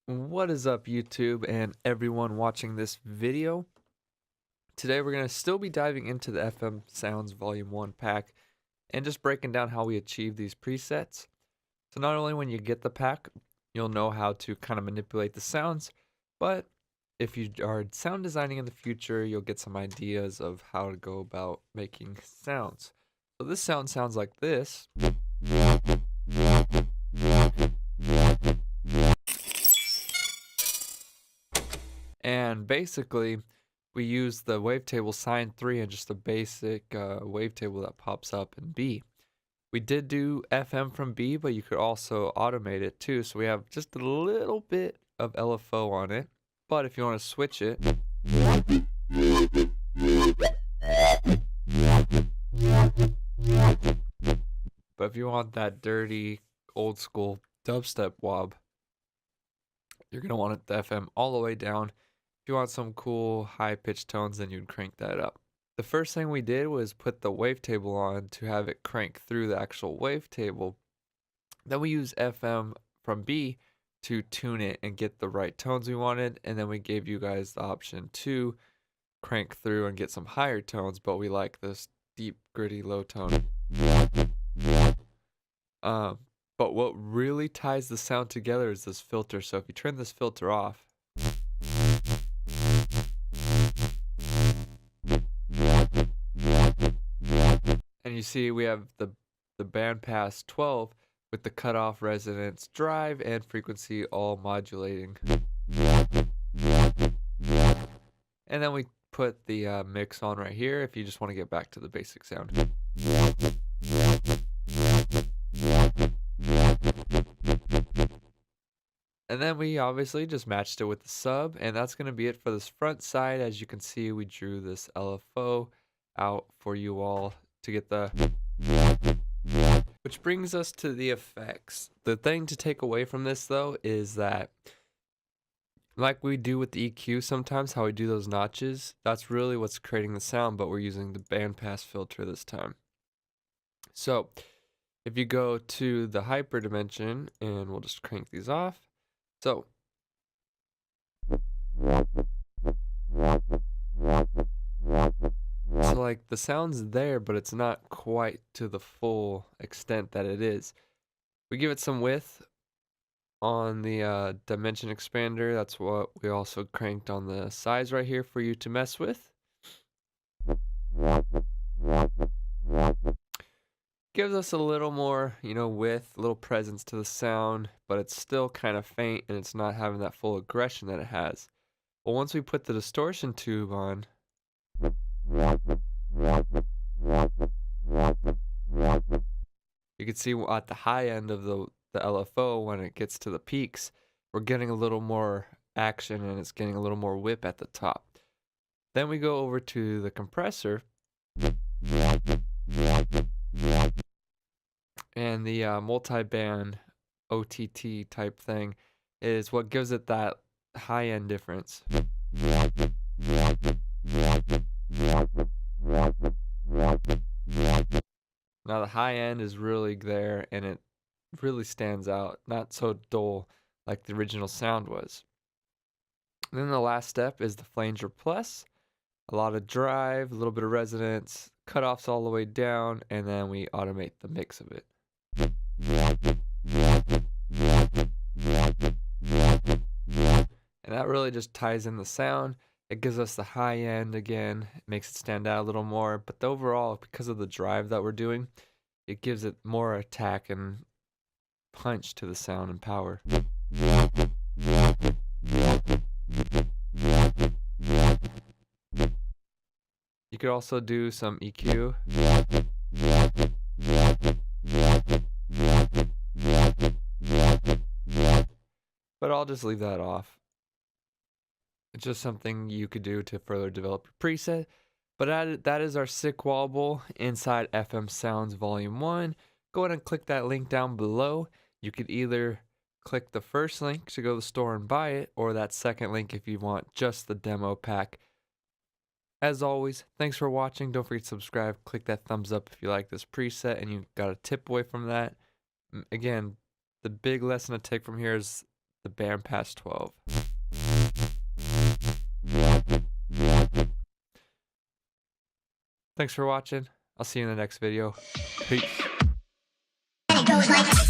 What is up, YouTube and everyone watching this video? Today we're going to still be diving into the FM Sounds Volume 1 pack and just breaking down how we achieve these presets. So not only when you get the pack, you'll know how to kind of manipulate the sounds, but if you are sound designing in the future, you'll get some ideas of how to go about making sounds. So this sound sounds like this. And basically, we use the wavetable sine 3 and just a basic wavetable that pops up in B. We did do FM from B, but you could also automate it too. So we have just a little bit of LFO on it. But if you want to switch it, but if you want that dirty, old school dubstep wob, you're going to want it the FM all the way down. If you want some cool high pitched tones, then you'd crank that up. The first thing we did was put the wavetable on to have it crank through the actual wavetable. Then we use FM from B to tune it and get the right tones we wanted. And then we gave you guys the option to crank through and get some higher tones, but we like this deep, gritty, low tone. But what really ties the sound together is this filter. So if you turn this filter off, and you see we have the bandpass 12 with the cutoff, resonance, drive, and frequency all modulating. And then we put the mix on right here if you just want to get back to the basic sound. And then we obviously just matched it with the sub, and that's going to be it for this front side. As you can see, we drew this LFO out for you all to get the... Which brings us to the effects. The thing to take away from this, though, is that like we do with the EQ sometimes, how we do those notches, that's really what's creating the sound, but we're using the bandpass filter this time. So if you go to the hyper dimension, and we'll just crank these off. So like the sound's there, but it's not quite to the full extent that it is. We give it some width on the dimension expander. That's what we also cranked on the size right here for you to mess with. Gives us a little more, width, a little presence to the sound, but it's still kind of faint and it's not having that full aggression that it has. But once we put the distortion tube on, you can see at the high end of the LFO, when it gets to the peaks, we're getting a little more action and it's getting a little more whip at the top. Then we go over to the compressor, and the multi-band OTT type thing is what gives it that high-end difference. Now the high end is really there and it really stands out, not so dull like the original sound was. And then the last step is the flanger plus. A lot of drive, a little bit of resonance, cutoffs all the way down, and then we automate the mix of it. And that really just ties in the sound. It gives us the high end again, it makes it stand out a little more, but the overall, because of the drive that we're doing, it gives it more attack and punch to the sound and power. You could also do some EQ. But I'll just leave that off. It's just something you could do to further develop your preset. But that is our sick wobble inside FM Sounds Volume 1. Go ahead and click that link down below. You could either click the first link to go to the store and buy it, or that second link if you want just the demo pack. As always, thanks for watching. Don't forget to subscribe. Click that thumbs up if you like this preset and you got a tip away from that. Again, the big lesson to take from here is the band past 12. Thanks for watching. I'll see you in the next video. Peace. And it goes like